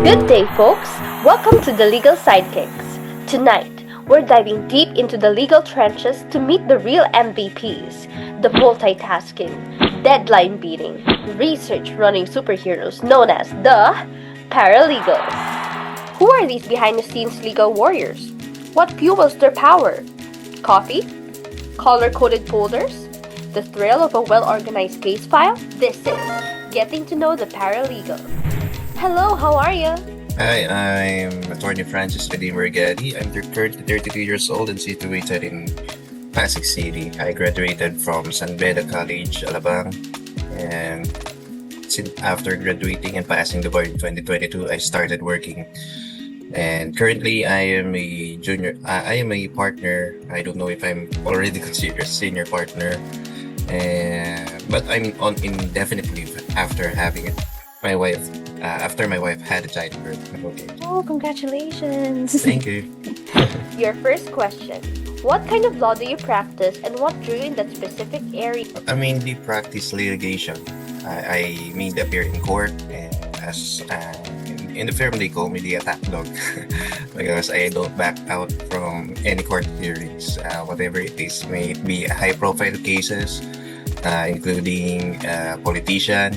Good day, folks. Welcome to the Legal Sidekicks. Tonight, we're diving deep into the legal trenches to meet the real MVPs, the multitasking, deadline beating, research running superheroes known as the Paralegals. Who are these behind the scenes legal warriors? What fuels their power? Coffee? Color coded folders? The thrill of a well organized case file? This is Getting to Know the Paralegals. Hello, how are you? Hi, I'm Attorney Francis Redeemer Gatti. I'm currently 32 years old and situated in Pasig City. I graduated from San Beda College, Alabang, and after graduating and passing the bar in 2022, I started working. And currently, I am a junior. I am a partner. I don't know if I'm already considered a senior partner, but I'm on indefinite leave after having my wife. After my wife had a childbirth. Okay. Oh, congratulations. Thank you. Your first question. What kind of law do you practice and what drew you in that specific area? I mainly practice litigation. I mainly appear in court and as in the firm they call me the attack dog because I don't back out from any court hearings, whatever it is. May it be high profile cases, including politician,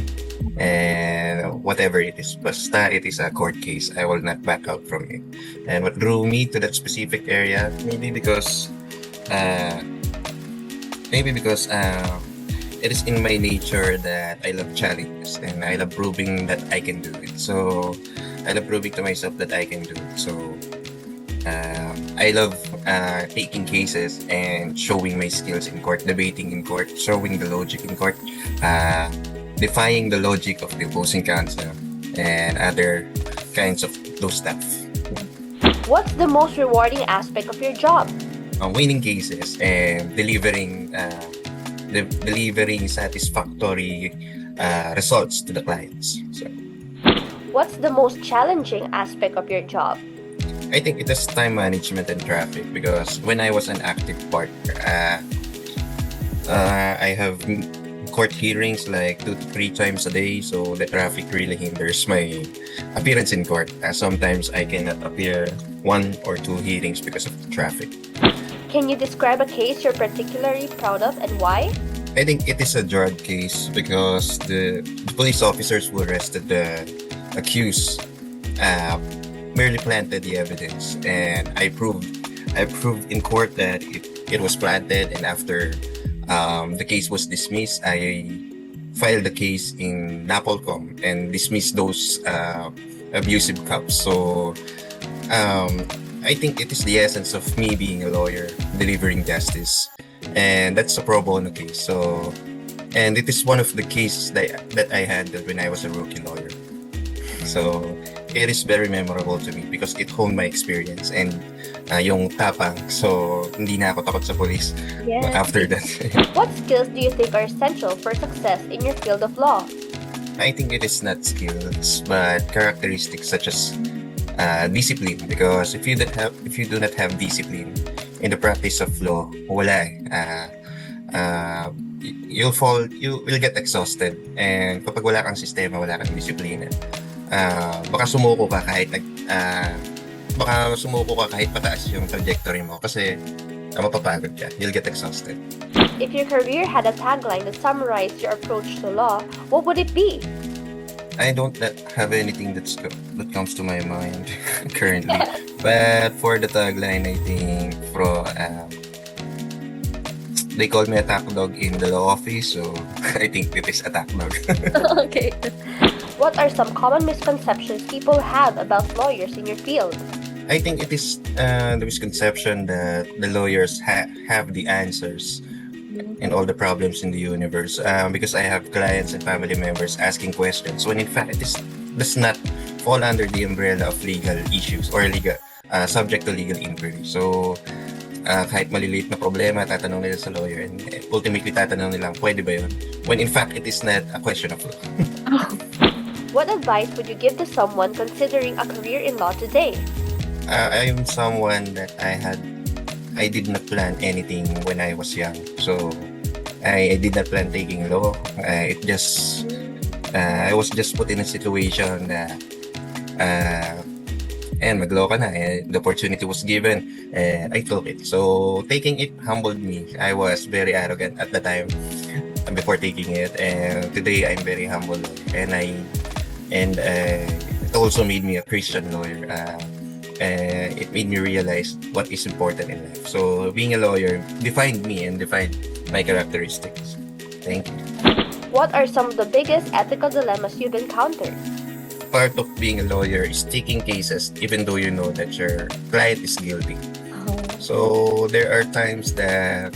and whatever it is, basta it is a court case, I will not back out from it. And what drew me to that specific area, maybe because it is in my nature that I love challenges and I love proving that I can do it. So I love proving to myself that I can do it. So I love taking cases and showing my skills in court, debating in court, showing the logic in court, defying the logic of the opposing counsel and other kinds of those stuff. What's the most rewarding aspect of your job? Winning cases and delivering satisfactory results to the clients. So What's the most challenging aspect of your job? I think it is time management and traffic because when I was an active partner, I have court hearings like 2 to 3 times a day, so the traffic really hinders my appearance in court. Sometimes I cannot appear 1 or 2 hearings because of the traffic. Can you describe a case you're particularly proud of and why? I think it is a drug case because the police officers who arrested the accused merely planted the evidence, and I proved in court that it was planted, and after the case was dismissed, I filed the case in NAPOLCOM and dismissed those abusive cops. So I think it is the essence of me being a lawyer, delivering justice, and that's a pro bono case. So, and it is one of the cases that I handled when I was a rookie lawyer. So it is very memorable to me because it honed my experience and yung tapang. So hindi na ako takot sa police after that. What skills do you think are essential for success in your field of law? I think it is not skills but characteristics such as discipline, because if you do not have discipline in the practice of law, wala you will get exhausted, and kapag wala kang sistema, wala kang disiplina, baka sumuko ka kahit pataas yung trajectory mo kasi mapapagod ka, you'll get exhausted. If your career had a tagline that summarized your approach to law, what would it be? I don't have anything that comes to my mind currently. But for the tagline, I think they call me attack dog in the law office, so I think it is attack dog. Okay. What are some common misconceptions people have about lawyers in your field? I think it is the misconception that the lawyers have the answers in all the problems in the universe, because I have clients and family members asking questions when in fact it does not fall under the umbrella of legal issues or legal subject to legal inquiry. So kahit maliliit na problema, tatanong nila sa lawyer, and ultimately tatanong nila, pwede ba yun? When in fact it is not a question of law. What advice would you give to someone considering a career in law today? I am someone that I did not plan anything when I was young. So I did not plan taking law. I was just put in a situation that And mag-law ka na, and the opportunity was given, and I took it. So taking it humbled me. I was very arrogant at the time before taking it, and today I'm very humble, and it also made me a Christian lawyer. It made me realize what is important in life. So being a lawyer defined me and defined my characteristics. Thank you. What are some of the biggest ethical dilemmas you've encountered? Part of being a lawyer is taking cases even though you know that your client is guilty. So there are times that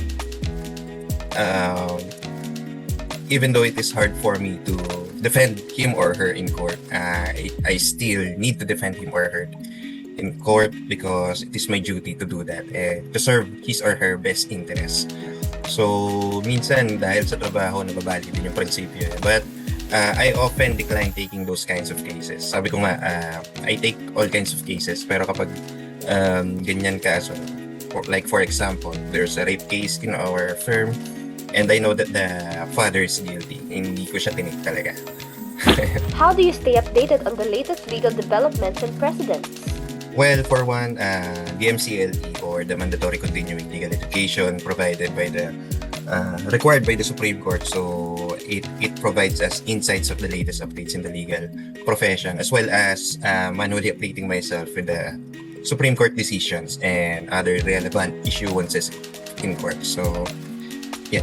even though it is hard for me to defend him or her in court, I still need to defend him or her in court because it is my duty to do that, to serve his or her best interest. So minsan dahil sa trabaho nababali din yung prinsipyo. But I often decline taking those kinds of cases. Sabi ko nga, I take all kinds of cases. Pero kapag ganyan kaso, like for example, there's a rape case in our firm and I know that the father is guilty. Hindi ko siya tinik talaga. How do you stay updated on the latest legal developments and precedents? Well, for one, the MCLE or the Mandatory Continuing Legal Education provided by the required by the Supreme Court. So it provides us insights of the latest updates in the legal profession, as well as manually updating myself with the Supreme Court decisions and other relevant issuances in court. So yeah.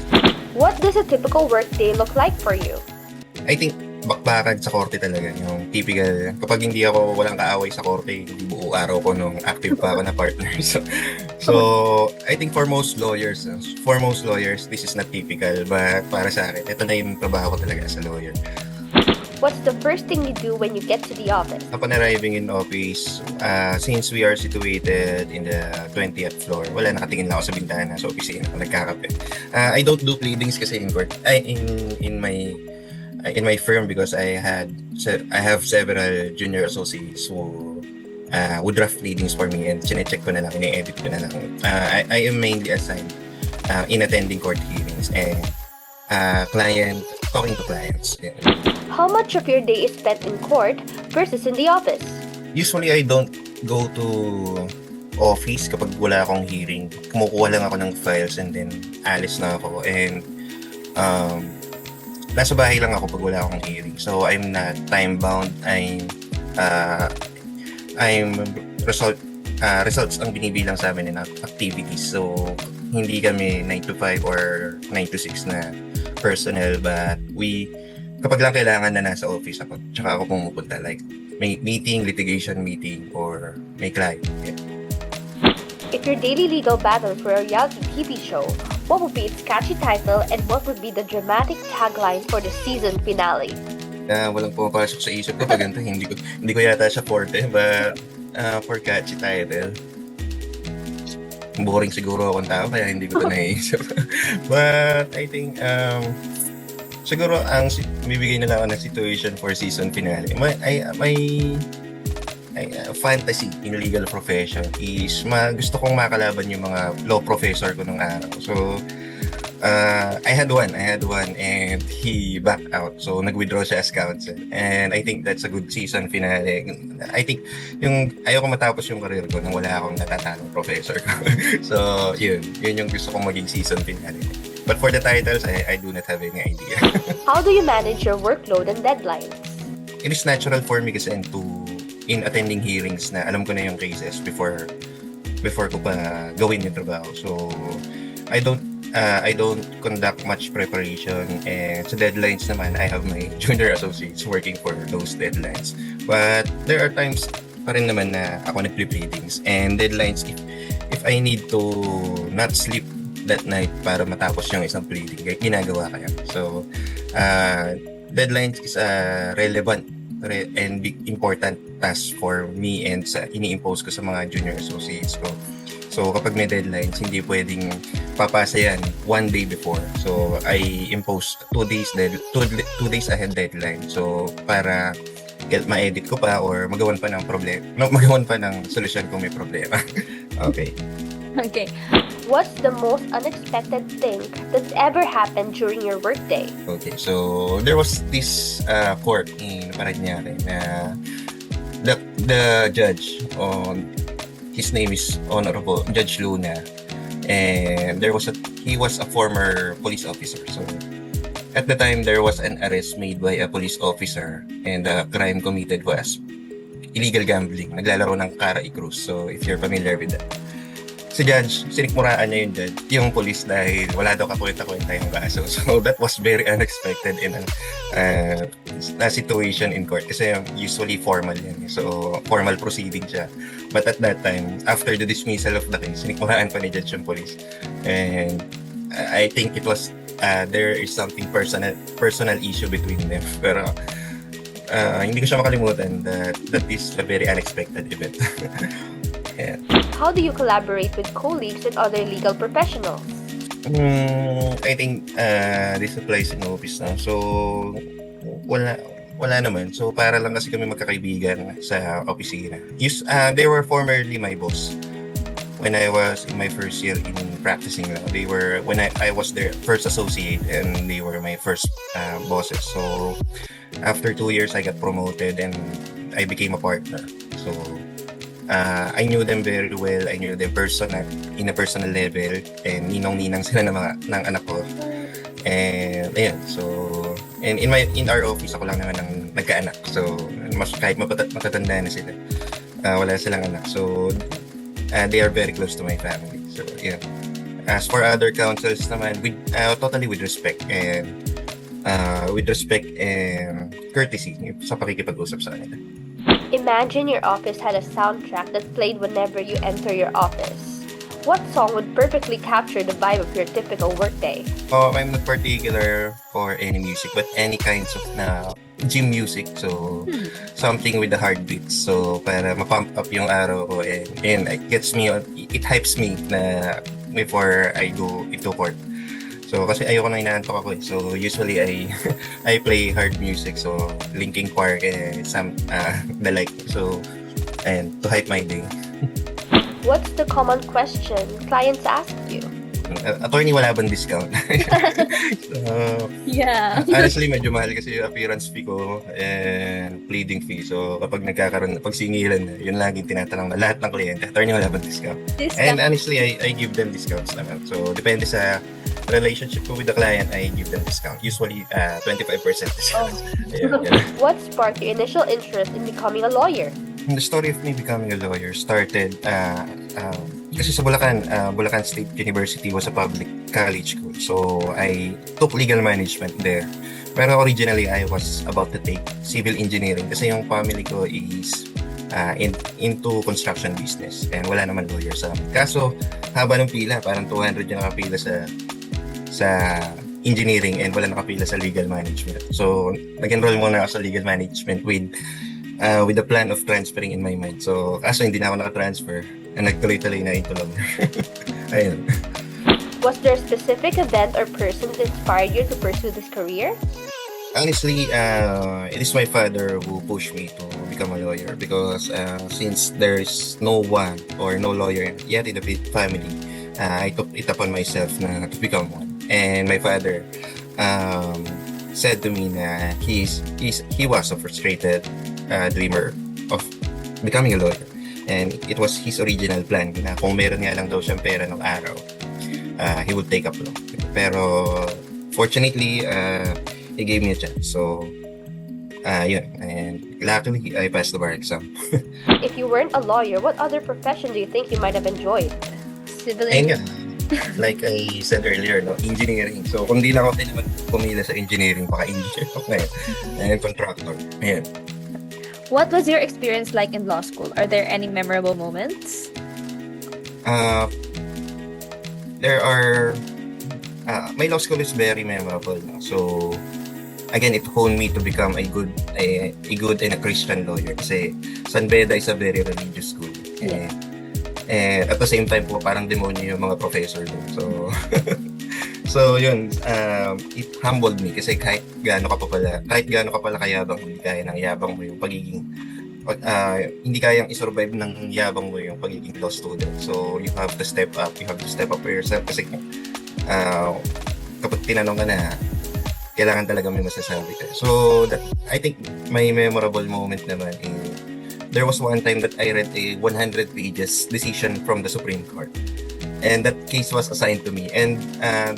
What does a typical workday look like for you? I think bakbakan sa korte talaga, yung typical, kapag hindi ako walang kaaway sa korte, hindi buo araw ko nung active pa ako na partner. So I think for most lawyers, this is not typical, but para sa akin, ito na yung trabaho ko talaga as a lawyer. What's the first thing you do when you get to the office? Upon arriving in office, since we are situated in the 20th floor, wala, nakatingin lang ako sa bintana sa opisina, nagkakape. I don't do pleadings kasi in court, in my firm because I have several junior associates who would draft pleadings for me and chinecheck ko na lang, ini-edit ko na lang. I am mainly assigned in attending court hearings and talking to clients. Yeah. How much of your day is spent in court versus in the office? Usually, I don't go to office kapag wala akong hearing. Kumukuha lang ako ng files and then alis na ako. And nasa bahay lang ako pag wala akong hearing. So I'm not time bound. Results ang binibilang sa amin ng activities. So hindi kami 9 to 5 or 9 to 6 na personnel, but kapag lang kailangan na nasa office ako, tsaka ako pumupunta, like may meeting, litigation meeting, or may client. Yeah. If your daily legal battles were a reality TV show, what would be its catchy title and what would be the dramatic tagline for the season finale? Walang pumapasok sa isip ko pag ganito. Hindi ko yata siya forte, but for catchy title, boring siguro akong tao kaya hindi ko ito naisip. But I think siguro ang bibigay na lang ako ng situation for season finale. My fantasy in legal profession is gusto kong makalaban yung mga law professor ko nung araw. So I had one and he backed out. So nag-withdraw siya as counsel. And I think that's a good season finale. I think ayaw ko matapos yung career ko nang wala akong natatanong professor ko. So yun yung gusto kong maging season finale. But for the titles, I do not have any idea. How do you manage your workload and deadlines? It is natural for me kasi in attending hearings na alam ko na yung cases before ko pa gawin yung trabaho. So I don't conduct much preparation, and sa deadlines naman I have my junior associates working for those deadlines. But there are times pa rin naman na ako nagple-pleadings and deadlines if I need to not sleep that night para matapos yung isang pleading, ginagawa kaya. So deadlines is a relevant and big important task for me and sa ini-impose ko sa mga junior associates ko. So kapag may deadlines, hindi pwedeng papasa yan one day before. So I impose 2 days ahead deadline. So para ma-edit ko pa or magawan pa ng solusyon kung may problema. Okay. What's the most unexpected thing that's ever happened during your workday? Okay, so there was this court in Paralegals na the judge on his name is Honorable Judge Luna, and he was a former police officer. So at the time there was an arrest made by a police officer, and the crime committed was illegal gambling. Naglalaro ng Cara Cruz. So if you're familiar with that. Si Judge, sinikmuraan niya yung police dahil wala daw kakwenta-kwenta yung kaso. So that was very unexpected in a situation in court kasi usually formal yan. So formal proceeding siya. But at that time, after the dismissal of the case, sinikmuraan pa ni Judge yung police. And I think it was, there is something personal issue between them. Pero hindi ko siya makalimutan that is a very unexpected event. Yeah. How do you collaborate with colleagues and other legal professionals? I think this applies in office na. So, wala naman. So, para lang kasi kami magkakaibigan sa opisina. They were formerly my boss. When I was in my first year in practicing law, when I was their first associate and they were my first bosses. So, after 2 years, I got promoted and I became a partner. So, I knew them very well. I knew them in a personal level, and ninong-ninang sila ng anak ko. And ayan, so and in our office ako lang naman ang nagkaanak. So kahit matatanda na sila, wala silang anak. So they are very close to my family. So yeah. As for other counsels naman, totally with respect and courtesy sa pakikipag-usap sa kanila. Imagine your office had a soundtrack that played whenever you enter your office. What song would perfectly capture the vibe of your typical workday? I'm not particular for any music, but any kinds of gym music. So, something with the heartbeats. So, para ma-pump up yung araw ko and it hypes me na before I go into court. So, kasi ayoko na inaantok ako eh. So, usually I play hard music. So, Linkin Park and the like. So, and to hype my day. What's the common question clients ask you? Attorney, wala bang discount? Yeah. Honestly, medyo mahal kasi yung appearance fee ko and pleading fee. So, kapag pag singilan na, yun laging tinatanong na lahat ng kliyente, attorney, wala bang discount? And honestly, I give them discounts naman. So, depende sa relationship ko with the client, I give them discount. Usually, 25% discount. Yeah. What sparked your initial interest in becoming a lawyer? The story of me becoming a lawyer started kasi sa Bulacan State University was a public college ko. So, I took legal management there. Pero originally, I was about to take civil engineering kasi yung family ko is into construction business and wala naman lawyer sa amin. Kaso, haba ng pila, parang 200 yung nakapila sa engineering and wala nakapila sa legal management. So, nag-enroll muna ako sa legal management with the plan of transferring in my mind. So, kaso hindi na ako naka-transfer and nagtuloy-tuloy na into lawyer. Ayun. Was there a specific event or person that inspired you to pursue this career? Honestly, it is my father who pushed me to become a lawyer because since there is no one or no lawyer yet in the family, I took it upon myself to become one. And my father said to me na he was a frustrated dreamer of becoming a lawyer. And it was his original plan na kung meron nga lang daw siyang pera ng araw, he would take up law. Pero fortunately, he gave me a chance. So, yun. And luckily, I passed the bar exam. If you weren't a lawyer, what other profession do you think you might have enjoyed? Civil And like I said earlier, engineering. So, kung di na ako din naman pumila sa engineering, baka engineer ako ngayon. And contractor. Ayan. What was your experience like in law school? Are there any memorable moments? There are... my law school is very memorable. So, again, it honed me to become a good and a Christian lawyer. Kasi San Beda is a very religious school. Yeah. And at the same time po, parang demonyo yung mga professor doon. So, so yun, it humbled me kasi kahit gaano ka pala kayabang, hindi kaya ng yabang mo yung pagiging, hindi kayang isurvive ng yabang mo yung pagiging law student. So, you have to step up for yourself kasi kapag tinanong ka na, kailangan talaga may masasabi ka. So, I think my memorable moment naman is there was one time that I read a 100 pages decision from the Supreme Court. And that case was assigned to me. And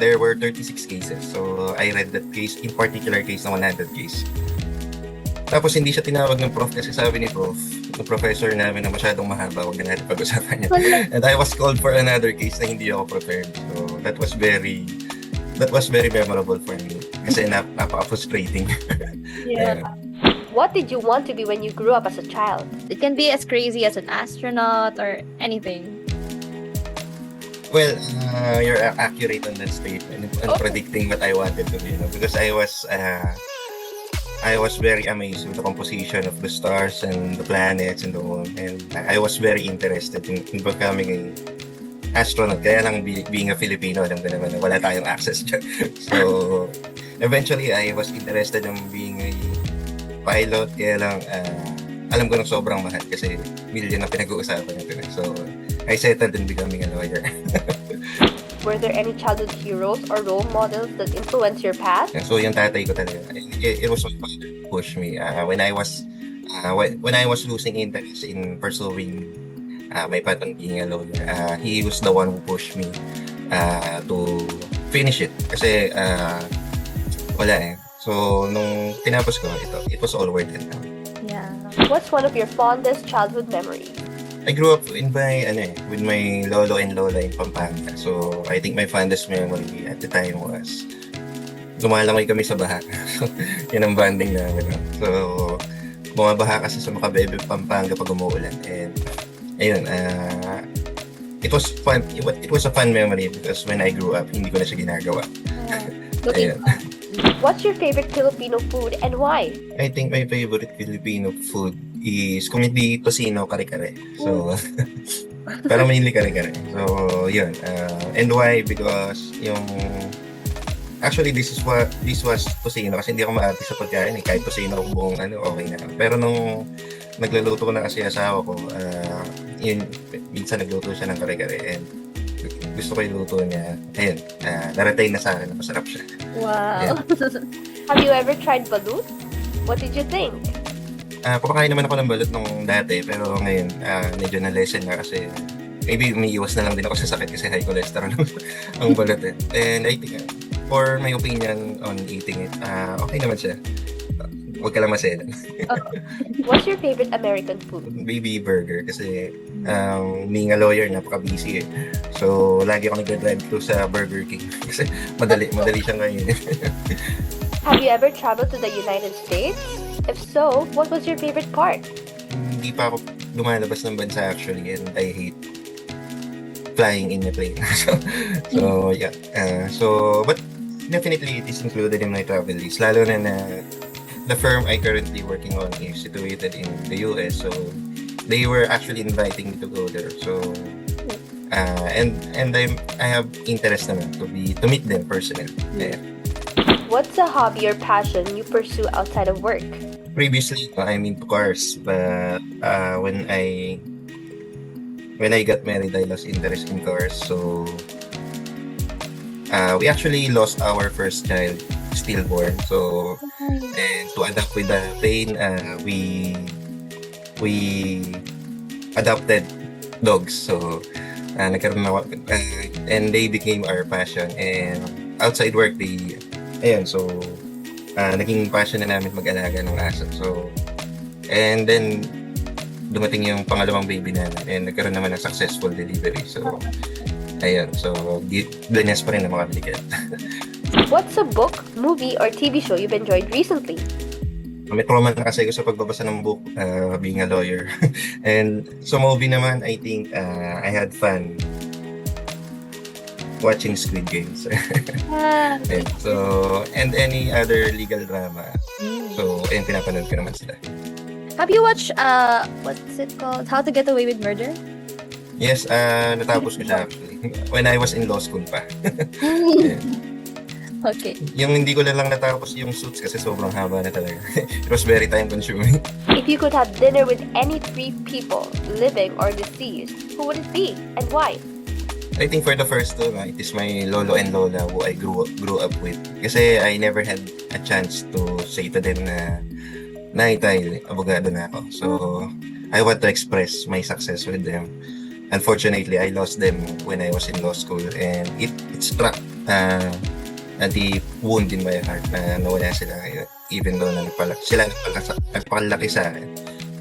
there were 36 cases. So I read that case, in particular case na 100 case. Tapos hindi siya tinawag ng prof kasi sabi ni prof, ng professor namin na masyadong mahaba, huwag na natin pag-usapan yan. And I was called for another case na hindi ako prepared. So that was very memorable for me. Kasi napaka-frustrating. Yeah. What did you want to be when you grew up as a child? It can be as crazy as an astronaut or anything. Well, you're accurate on that statement and predicting what I wanted to be, because I was very amazed with the composition of the stars and the planets and the moon, and I was very interested in becoming an astronaut. Kaya lang being a Filipino, alam ko naman na wala tayong access dyan. So, eventually, I was interested in being a pilot. Kaya lang, alam ko na sobrang mahal kasi million na pinag-uusapan natin. So, I settled in becoming a lawyer. Were there any childhood heroes or role models that influenced your path? So yung tatay ko talaga, it was my father who pushed me when I was losing interest in pursuing my path on being a lawyer. He was the one who pushed me to finish it kasi wala eh. So nung tinapos ko it was all worth it now. Yeah. What's one of your fondest childhood memories? I grew up with my lolo and lola in Pampanga. So I think my fondest memory at the time was lumalangoy kami sa baha. So, yun ang bonding namin. So bumabaha kasi sa Makabebe, Pampanga pag umuulan. And ayun, it was fun. It was a fun memory because when I grew up, hindi ko na siya ginagawa. Looking What's your favorite Filipino food and why? I think my favorite Filipino food is kung hindi tosino, kare-kare. So, pero mainly kare-kare. So, yun. And why? Because actually this was tosino kasi hindi ako maarte sa pagkain. Kahit tosino kung buong okay na. Pero nung nagluluto ko na kasi asawa ko, minsan nagluto siya ng kare-kare and gusto ko yung luto niya. Ayun, narating na sa akin na masarap siya. Wow. Have you ever tried balut? What did you think? Kumakain naman ako ng balut nung dati, pero ngayon medyo na-lessen na kasi maybe umiiwas na lang din ako sa sakit kasi high cholesterol ang balut eh. And I think, for my opinion on eating it, okay naman siya. Huwag ka lang maselan. What's your favorite American food? Baby burger kasi being a lawyer, napaka-busy eh. So, lagi ako nag-drive through sa Burger King kasi madali siyang kainin. Have you ever traveled to the United States? If so, what was your favorite part? Hindi pa ako lumalabas ng bansa actually, and I hate flying in a plane. so yeah. But definitely it is included in my travel list. Lalo na the firm I currently working on is situated in the US, so they were actually inviting me to go there. So and I have interest naman to meet them personally. Yeah. What's a hobby or passion you pursue outside of work? Previously, I'm into cars, but when I got married, I lost interest in cars. So we actually lost our first child, stillborn. So and to adapt with the pain, we adopted dogs. So nagkaroon na and they became our passion. And outside work, naging passion na namin mag-alaga ng aso. So, and then, dumating yung pangalawang baby namin and nagkaroon naman ng successful delivery. So, ayun. So, blessed pa rin na makabili ka. What's a book, movie, or TV show you've enjoyed recently? May trauma na kasi ako sa pagbabasa ng book, being a lawyer. And sa movie naman, I think I had fun watching Squid Games. So, and any other legal drama. So, ayun, pinapanood ko naman sila. Have you watched, what's it called? How to Get Away with Murder? Yes, natapos ko siya actually. When I was in law school pa. Yeah. Okay. Yung hindi ko na lang natapos yung Suits kasi sobrang haba na talaga. It was very time consuming. If you could have dinner with any 3 people, living or deceased, who would it be and why? I think for the first two, it is my lolo and lola who I grew up with. Kasi I never had a chance to say to them na nakita abogado na ako. So, I want to express my success with them. Unfortunately, I lost them when I was in law school, and it struck a deep wound in my heart na nawala sila ngayon, even though sila nagpalaki sa akin.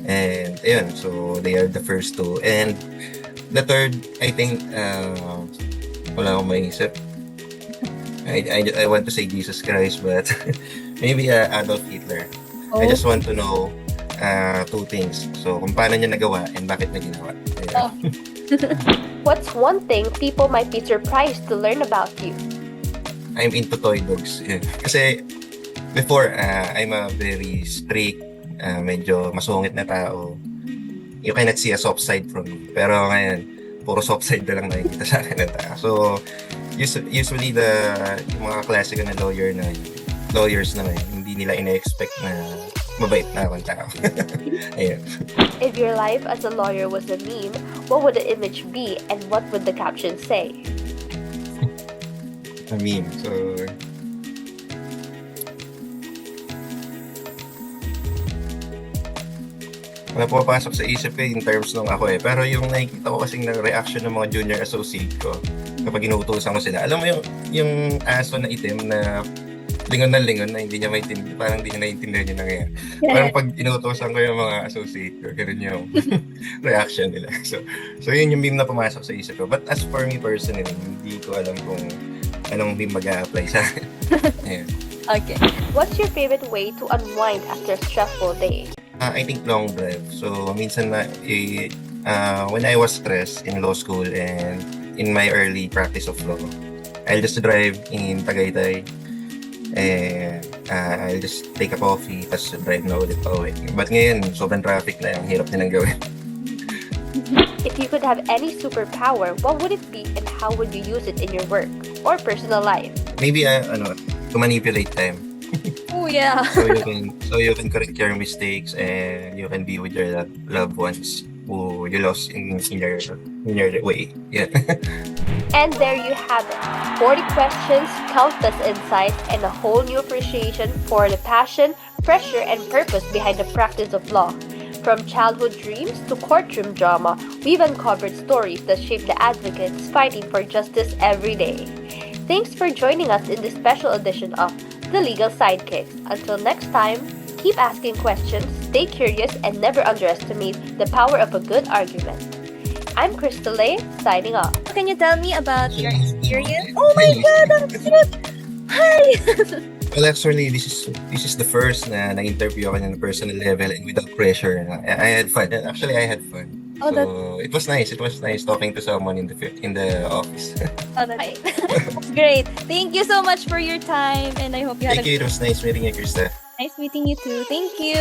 And ayun, so they are the first two. And the third, I think, wala akong maisip. I want to say Jesus Christ, but maybe Adolf Hitler. I just want to know two things. So, kung paano niya nagawa and bakit niya ginawa. Oh. What's one thing people might be surprised to learn about you? I'm into toy dogs. Yeah. Kasi before, I'm a very strict, medyo masungit na tao. You cannot see a soft side from me. Pero ngayon, puro soft side na lang nakikita sa akin ng tao. So, usually yung mga klase ko na lawyers naman, hindi nila ina-expect na mabait na akong tao. Ayun. If your life as a lawyer was a meme, what would the image be and what would the caption say? A meme. So, wala pumapasok sa isip ko in terms nung ako eh. Pero yung nakikita ko kasing ng reaction ng mga junior associate ko kapag inuutosan ko sila. Alam mo yung aso na itim na lingon na hindi niya maintindihan, parang hindi niya naiintindihan yung nangyayari. Parang pag inuutosan ko yung mga associate ko, ganun yung reaction nila. So yun yung meme na pumasok sa isip ko. But as for me personally, hindi ko alam kung anong meme mag-a-apply sa akin. Ayun. Okay. What's your favorite way to unwind after a stressful day? I think long drive. So, minsan when I was stressed in law school and in my early practice of law, I'll just drive in Tagaytay and I'll just take a coffee tapos drive na ulit pa uwi. But ngayon, sobrang traffic na yung hirap nilang gawin. If you could have any superpower, what would it be and how would you use it in your work or personal life? Maybe, to manipulate time. Oh, yeah. So you can correct your mistakes and you can be with your loved ones who you lost in your way. Yeah. And there you have it. 40 questions, countless insights, and a whole new appreciation for the passion, pressure, and purpose behind the practice of law. From childhood dreams to courtroom drama, we've uncovered stories that shape the advocates fighting for justice every day. Thanks for joining us in this special edition of the Legal Sidekicks. Until next time, keep asking questions, stay curious, and never underestimate the power of a good argument. I'm Crystal Lay, signing off. Can you tell me about your experience? Oh my God, that's cute! Hi! Well, actually, this is the first na interview ako on a personal level and without pressure. I had fun. Actually, I had fun. Oh, so it was nice. It was nice talking to someone in the office. Oh, that's great. Thank you so much for your time, and I hope you had Thank you. It was nice meeting you, Krista. nice meeting you too. Thank you.